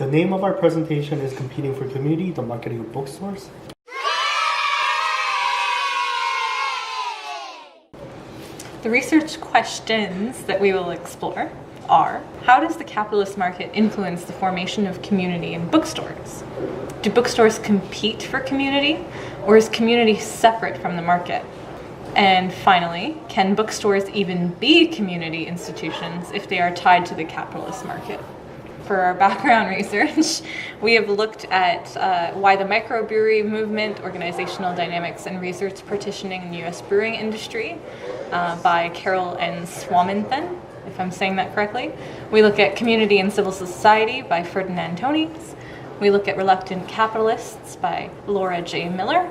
The name of our presentation is Competing for Community, the Marketing of Bookstores. The research questions that we will explore are: how does the capitalist market influence the formation of community in bookstores? Do bookstores compete for community, or is community separate from the market? And finally, can bookstores even be community institutions if they are tied to the capitalist market? For our background research, we have looked at why the microbrewery movement, organizational dynamics, and research partitioning in the U.S. brewing industry by Carol N. Swaminathan, if I'm saying that correctly. We look at community and civil society by Ferdinand Tonis. We look at reluctant capitalists by Laura J. Miller.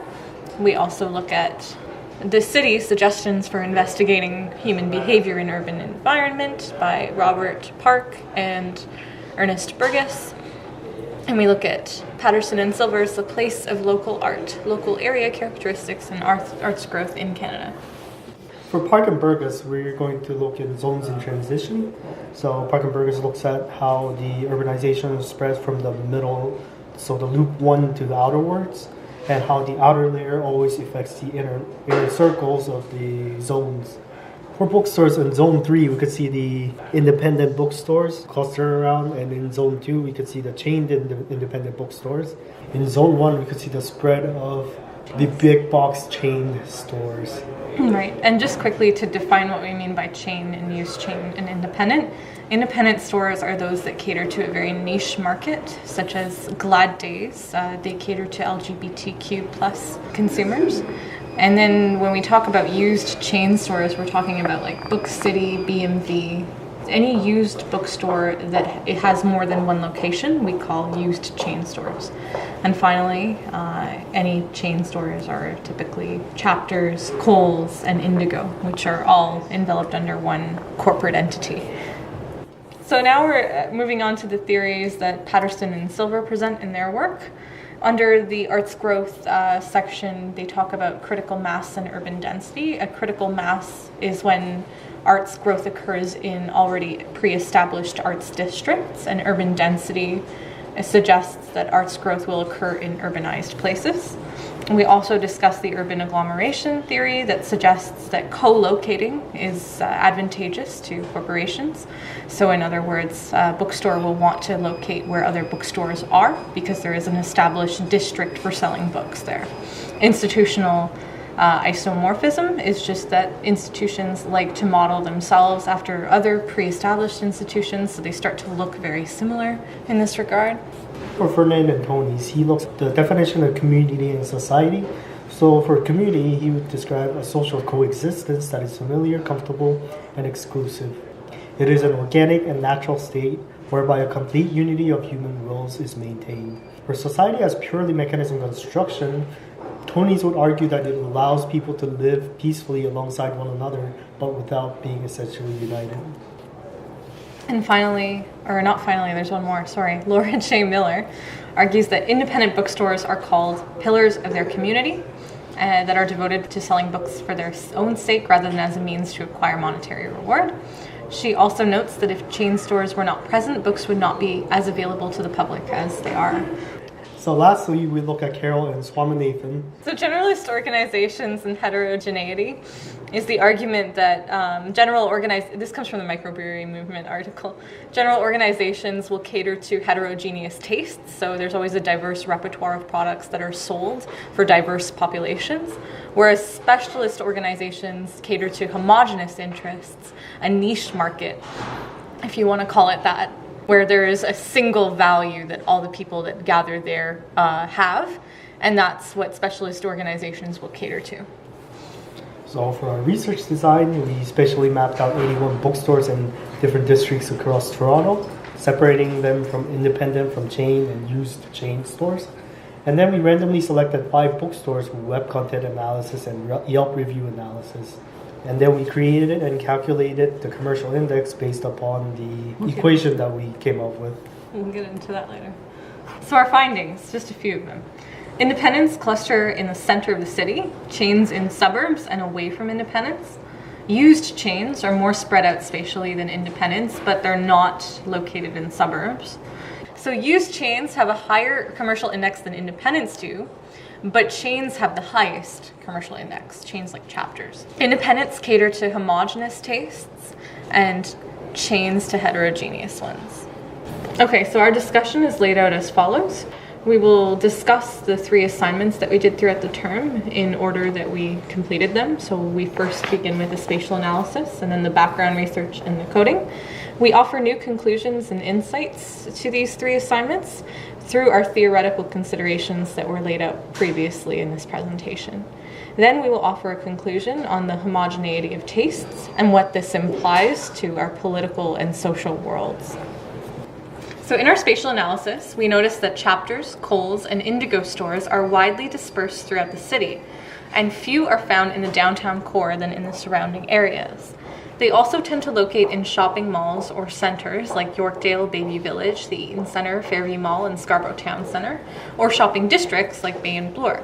We also look at the City Suggestions for Investigating Human Behavior in Urban Environment by Robert Park and Ernest Burgess. And we look at Patterson and Silver's The Place of Local Art, Local Area Characteristics and Arts Growth in Canada. For Park and Burgess, we're going to look at zones in transition. So Park and Burgess looks at how the urbanization spreads from the middle, so the loop 1 to the outer wards, and how the outer layer always affects the inner circles of the zones. For bookstores in Zone 3, we could see the independent bookstores cluster around, and in Zone 2, we could see the chained independent bookstores. In Zone 1, we could see the spread of the big box chained stores. Right, and just quickly to define what we mean by chain and use chain and independent. Independent stores are those that cater to a very niche market, such as Glad Days. They cater to LGBTQ plus consumers. And then when we talk about used chain stores, we're talking about like Book City, BMV. Any used bookstore that it has more than one location, we call used chain stores. And finally, any chain stores are typically Chapters, Kohl's, and Indigo, which are all enveloped under one corporate entity. So now we're moving on to the theories that Patterson and Silver present in their work. Under the arts growth section, they talk about critical mass and urban density. A critical mass is when arts growth occurs in already pre-established arts districts, and urban density suggests that arts growth will occur in urbanized places. And we also discuss the urban agglomeration theory that suggests that co-locating is advantageous to corporations. So in other words, a bookstore will want to locate where other bookstores are because there is an established district for selling books there. Institutional isomorphism is just that institutions like to model themselves after other pre-established institutions, so they start to look very similar in this regard. For Ferdinand Tonis, he looks at the definition of community and society. So for community, he would describe a social coexistence that is familiar, comfortable, and exclusive. It is an organic and natural state whereby a complete unity of human wills is maintained. For society as purely mechanism construction, Tonis would argue that it allows people to live peacefully alongside one another, but without being essentially united. And finally, or not finally, there's one more, sorry, Laura J. Miller argues that independent bookstores are called pillars of their community that are devoted to selling books for their own sake rather than as a means to acquire monetary reward. She also notes that if chain stores were not present, books would not be as available to the public as they are. So lastly, we look at Carol and Swaminathan. So generalist organizations and heterogeneity is the argument that this comes from the microbrewery movement article. General organizations will cater to heterogeneous tastes, so there's always a diverse repertoire of products that are sold for diverse populations, whereas specialist organizations cater to homogenous interests, a niche market, if you want to call it that, where there is a single value that all the people that gather there have, and that's what specialist organizations will cater to. So for our research design, we spatially mapped out 81 bookstores in different districts across Toronto, separating them from independent, from chain, and used chain stores. And then we randomly selected 5 bookstores with web content analysis and Yelp review analysis. And then we created and calculated the commercial index based upon the equation that we came up with. We'll get into that later. So our findings, just a few of them. Independents cluster in the center of the city, chains in suburbs and away from independents. Used chains are more spread out spatially than independents, but they're not located in suburbs. So used chains have a higher commercial index than independents do, but chains have the highest commercial index, chains like Chapters. Independents cater to homogenous tastes and chains to heterogeneous ones. Okay, so our discussion is laid out as follows. We will discuss the 3 assignments that we did throughout the term in order that we completed them. So we first begin with the spatial analysis and then the background research and the coding. We offer new conclusions and insights to these 3 assignments through our theoretical considerations that were laid out previously in this presentation. Then we will offer a conclusion on the homogeneity of tastes and what this implies to our political and social worlds. So in our spatial analysis, we noticed that Chapters, Kohl's, and Indigo stores are widely dispersed throughout the city, and few are found in the downtown core than in the surrounding areas. They also tend to locate in shopping malls or centers like Yorkdale, Bayview Village, the Eaton Centre, Fairview Mall, and Scarborough Town Centre, or shopping districts like Bay and Bloor.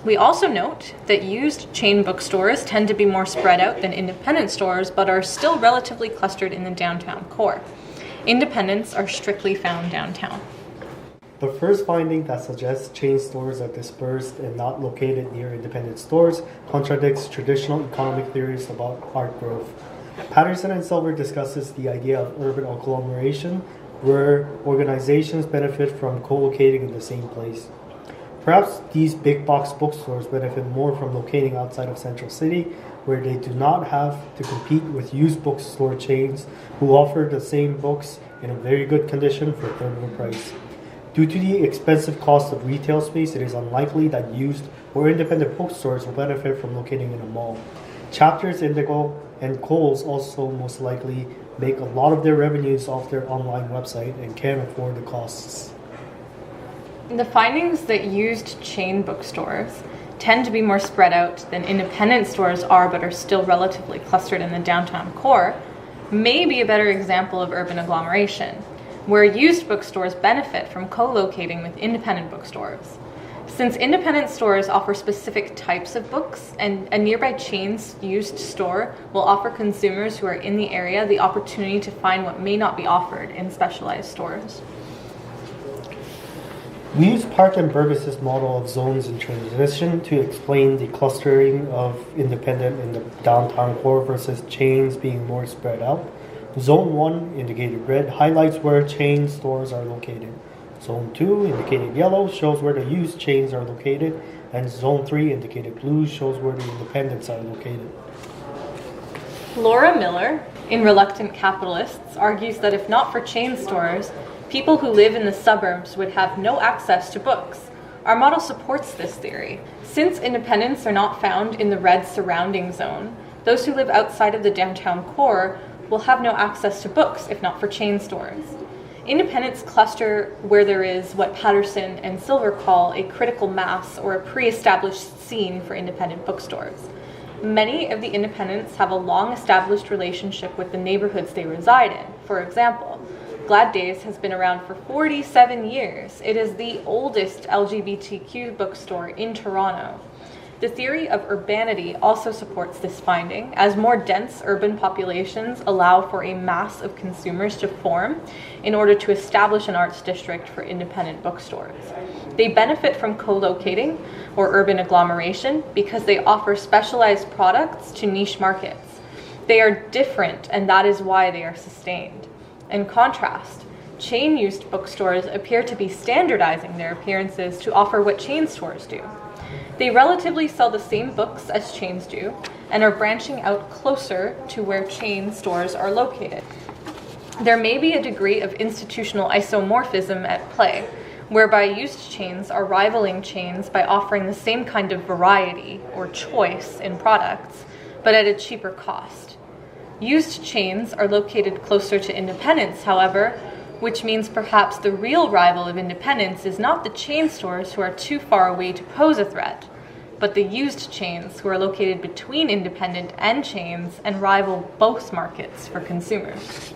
We also note that used chain bookstores tend to be more spread out than independent stores, but are still relatively clustered in the downtown core. Independents are strictly found downtown. The first finding that suggests chain stores are dispersed and not located near independent stores contradicts traditional economic theories about art growth. Patterson and Silver discusses the idea of urban agglomeration, where organizations benefit from co-locating in the same place. Perhaps these big box bookstores benefit more from locating outside of Central City, where they do not have to compete with used bookstore chains who offer the same books in a very good condition for a third of the price. Due to the expensive cost of retail space, it is unlikely that used or independent bookstores will benefit from locating in a mall. Chapters, Indigo, and Kohl's also most likely make a lot of their revenues off their online website and can't afford the costs. The findings that used chain bookstores tend to be more spread out than independent stores are, but are still relatively clustered in the downtown core, may be a better example of urban agglomeration, where used bookstores benefit from co-locating with independent bookstores. Since independent stores offer specific types of books, and a nearby chain's used store will offer consumers who are in the area the opportunity to find what may not be offered in specialized stores. We use Park and Burgess's model of zones in transition to explain the clustering of independent in the downtown core versus chains being more spread out. Zone 1, indicated red, highlights where chain stores are located. Zone 2, indicated yellow, shows where the used chains are located, and Zone 3, indicated blue, shows where the independents are located. Laura Miller, in Reluctant Capitalists, argues that if not for chain stores, people who live in the suburbs would have no access to books. Our model supports this theory. Since independents are not found in the red surrounding zone, those who live outside of the downtown core will have no access to books if not for chain stores. Independents cluster where there is what Patterson and Silver call a critical mass or a pre-established scene for independent bookstores. Many of the independents have a long-established relationship with the neighborhoods they reside in. For example, Glad Days has been around for 47 years. It is the oldest LGBTQ bookstore in Toronto. The theory of urbanity also supports this finding, as more dense urban populations allow for a mass of consumers to form in order to establish an arts district for independent bookstores. They benefit from co-locating or urban agglomeration because they offer specialized products to niche markets. They are different, and that is why they are sustained. In contrast, chain-used bookstores appear to be standardizing their appearances to offer what chain stores do. They relatively sell the same books as chains do and are branching out closer to where chain stores are located. There may be a degree of institutional isomorphism at play, whereby used chains are rivaling chains by offering the same kind of variety or choice in products, but at a cheaper cost. Used chains are located closer to independents, however, which means perhaps the real rival of independents is not the chain stores who are too far away to pose a threat, but the used chains who are located between independent and chains and rival both markets for consumers.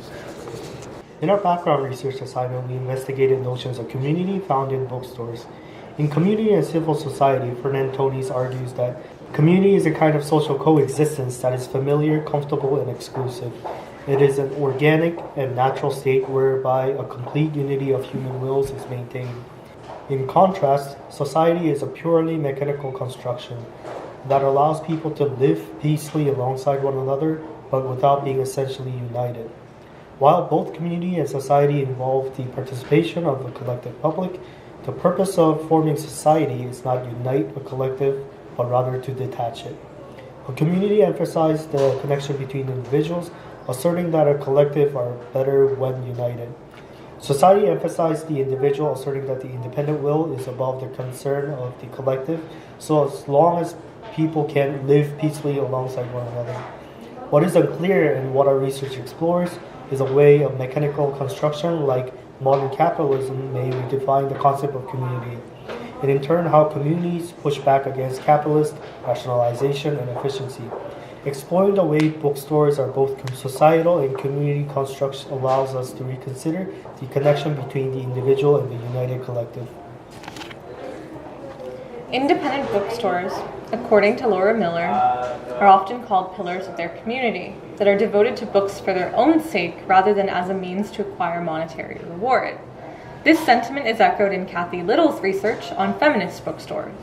In our background research assignment, we investigated notions of community found in bookstores. In Community and Civil Society, Fernandonis argues that community is a kind of social coexistence that is familiar, comfortable, and exclusive. It is an organic and natural state whereby a complete unity of human wills is maintained. In contrast, society is a purely mechanical construction that allows people to live peacefully alongside one another but without being essentially united. While both community and society involve the participation of the collective public, the purpose of forming society is not unite a collective, but rather to detach it. A community emphasizes the connection between individuals, asserting that a collective are better when united. Society emphasizes the individual, asserting that the independent will is above the concern of the collective, so as long as people can live peacefully alongside one another. What is unclear and what our research explores is a way of mechanical construction like modern capitalism may redefine the concept of community, and in turn how communities push back against capitalist rationalization and efficiency. Exploring the way bookstores are both societal and community constructs allows us to reconsider the connection between the individual and the united collective. Independent bookstores, according to Laura Miller, are often called pillars of their community that are devoted to books for their own sake rather than as a means to acquire monetary reward. This sentiment is echoed in Kathy Little's research on feminist bookstores.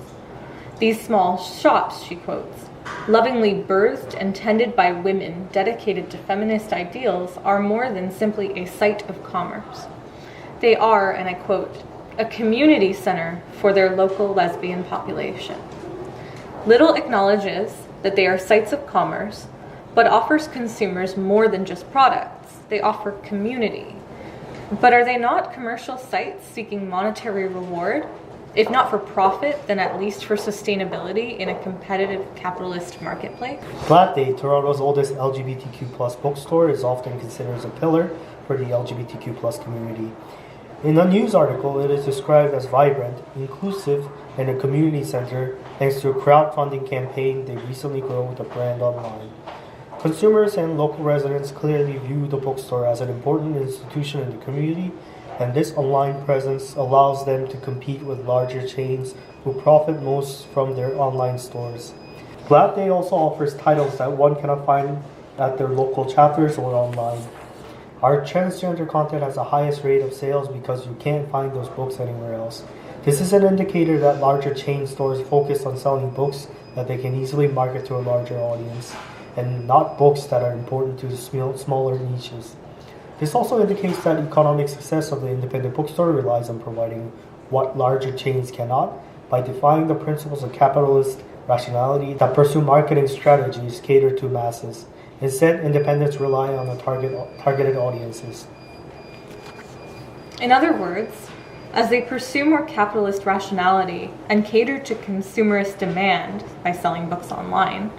These small shops, she quotes, lovingly birthed and tended by women dedicated to feminist ideals, are more than simply a site of commerce. They are, and I quote, a community center for their local lesbian population. Little acknowledges that they are sites of commerce, but offers consumers more than just products. They offer community. But are they not commercial sites seeking monetary reward? If not for profit, then at least for sustainability in a competitive capitalist marketplace? Glad Day, Toronto's oldest LGBTQ+ bookstore, is often considered as a pillar for the LGBTQ+ community. In a news article, it is described as vibrant, inclusive, and a community center thanks to a crowdfunding campaign they recently grew with a brand online. Consumers and local residents clearly view the bookstore as an important institution in the community, and this online presence allows them to compete with larger chains who profit most from their online stores. Glad Day also offers titles that one cannot find at their local chapters or online. Our transgender content has the highest rate of sales because you can't find those books anywhere else. This is an indicator that larger chain stores focus on selling books that they can easily market to a larger audience, and not books that are important to smaller niches. This also indicates that economic success of the independent bookstore relies on providing what larger chains cannot by defying the principles of capitalist rationality that pursue marketing strategies catered to masses. Instead, independents rely on the targeted audiences. In other words, as they pursue more capitalist rationality and cater to consumerist demand by selling books online,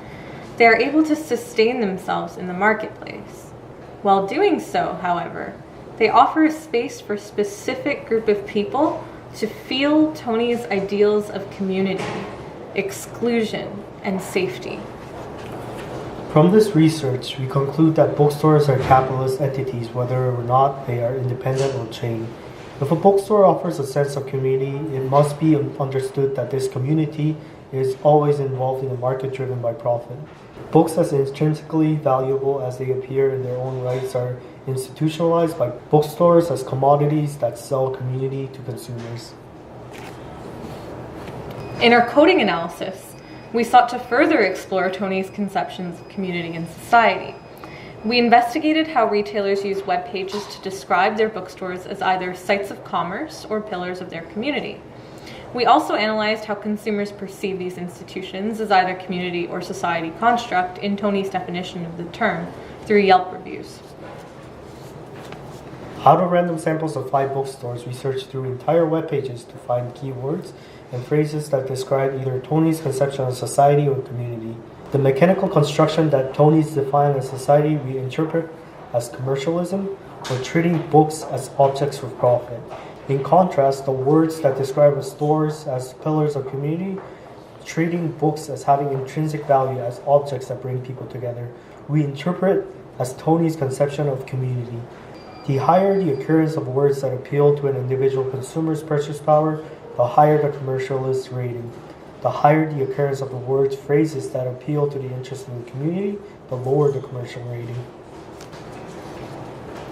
they are able to sustain themselves in the marketplace. While doing so, however, they offer a space for a specific group of people to feel Tony's ideals of community, exclusion, and safety. From this research, we conclude that bookstores are capitalist entities whether or not they are independent or chain. If a bookstore offers a sense of community, it must be understood that this community is always involved in a market driven by profit. Books, as intrinsically valuable as they appear in their own rights, are institutionalized by bookstores as commodities that sell community to consumers. In our coding analysis, we sought to further explore Tony's conceptions of community and society. We investigated how retailers use web pages to describe their bookstores as either sites of commerce or pillars of their community. We also analyzed how consumers perceive these institutions as either community or society construct in Tony's definition of the term through Yelp reviews. Out of random samples of 5 bookstores, we searched through entire web pages to find keywords and phrases that describe either Tony's conception of society or community. The mechanical construction that Tony's define as society we interpret as commercialism or treating books as objects of profit. In contrast, the words that describe stores as pillars of community, treating books as having intrinsic value as objects that bring people together, we interpret as Tony's conception of community. The higher the occurrence of words that appeal to an individual consumer's purchase power, the higher the commercialist rating. The higher the occurrence of the words, phrases that appeal to the interest of the community, the lower the commercial rating.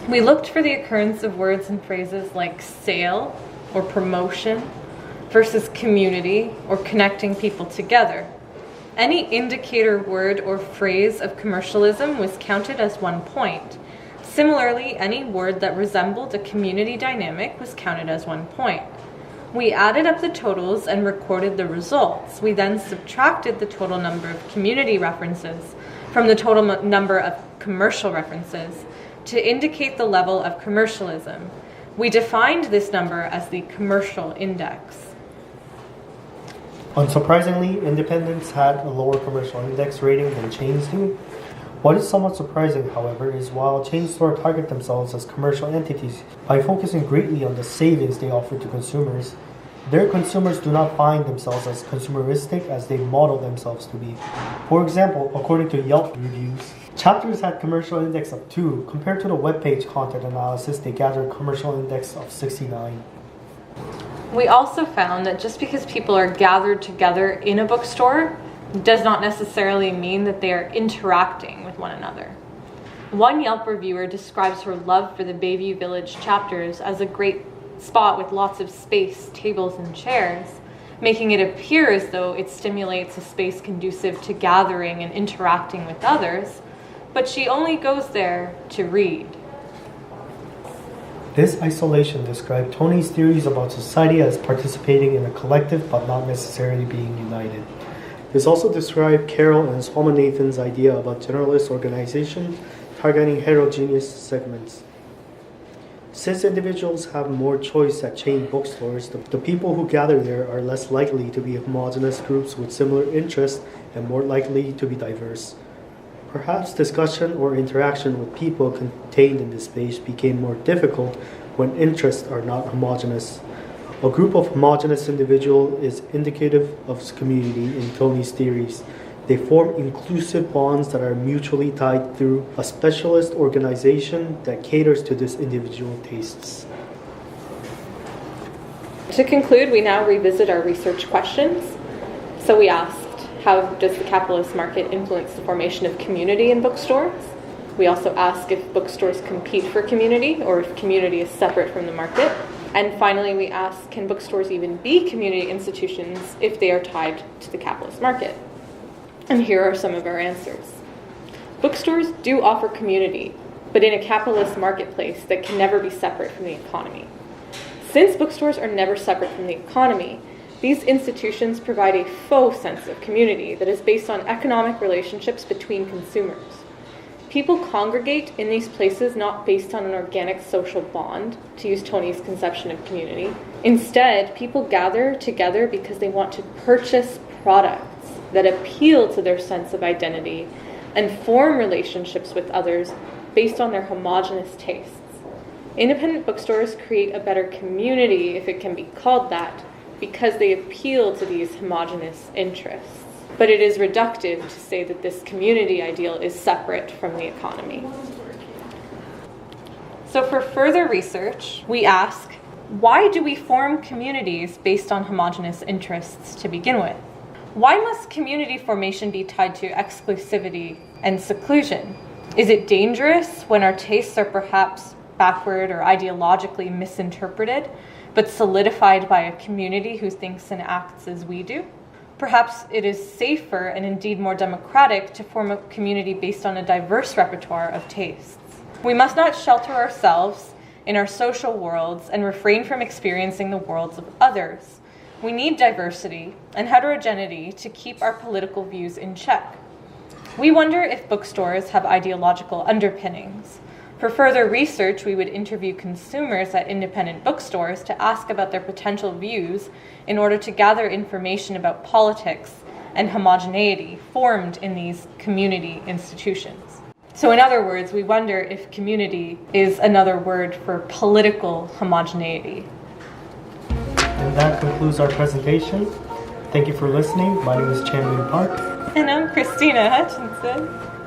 We looked for the occurrence of words and phrases like sale or promotion versus community or connecting people together. Any indicator word or phrase of commercialism was counted as 1 point. Similarly, any word that resembled a community dynamic was counted as 1 point. We added up the totals and recorded the results. We then subtracted the total number of community references from the total number of commercial references to indicate the level of commercialism. We defined this number as the commercial index. Unsurprisingly, independents had a lower commercial index rating than chains do. What is somewhat surprising, however, is while chain stores target themselves as commercial entities by focusing greatly on the savings they offer to consumers, their consumers do not find themselves as consumeristic as they model themselves to be. For example, according to Yelp reviews, chapters had commercial index of 2 compared to the webpage content analysis they gathered commercial index of 69. We also found that just because people are gathered together in a bookstore does not necessarily mean that they are interacting with one another. One Yelp reviewer describes her love for the Bayview Village chapters as a great spot with lots of space, tables, and chairs, making it appear as though it stimulates a space conducive to gathering and interacting with others, but she only goes there to read. This isolation described Tony's theories about society as participating in a collective but not necessarily being united. This also described Carol and Swaminathan's idea about generalist organizations targeting heterogeneous segments. Since individuals have more choice at chain bookstores, the people who gather there are less likely to be homogeneous groups with similar interests and more likely to be diverse. Perhaps discussion or interaction with people contained in this space became more difficult when interests are not homogeneous. A group of homogeneous individuals is indicative of community in Tony's theories. They form inclusive bonds that are mutually tied through a specialist organization that caters to this individual tastes. To conclude, we now revisit our research questions. So we asked, how does the capitalist market influence the formation of community in bookstores? We also ask if bookstores compete for community or if community is separate from the market. And finally, we ask, can bookstores even be community institutions if they are tied to the capitalist market? And here are some of our answers. Bookstores do offer community, but in a capitalist marketplace that can never be separate from the economy. Since bookstores are never separate from the economy, these institutions provide a faux sense of community that is based on economic relationships between consumers. People congregate in these places not based on an organic social bond, to use Tony's conception of community. Instead, people gather together because they want to purchase products that appeal to their sense of identity and form relationships with others based on their homogeneous tastes. Independent bookstores create a better community, if it can be called that, because they appeal to these homogeneous interests. But it is reductive to say that this community ideal is separate from the economy. So for further research, we ask, why do we form communities based on homogeneous interests to begin with? Why must community formation be tied to exclusivity and seclusion? Is it dangerous when our tastes are perhaps backward or ideologically misinterpreted, but solidified by a community who thinks and acts as we do? Perhaps it is safer and indeed more democratic to form a community based on a diverse repertoire of tastes. We must not shelter ourselves in our social worlds and refrain from experiencing the worlds of others. We need diversity and heterogeneity to keep our political views in check. We wonder if bookstores have ideological underpinnings. For further research, we would interview consumers at independent bookstores to ask about their potential views in order to gather information about politics and homogeneity formed in these community institutions. So in other words, we wonder if community is another word for political homogeneity. And that concludes our presentation. Thank you for listening. My name is Chan Park. And I'm Christina Hutchinson.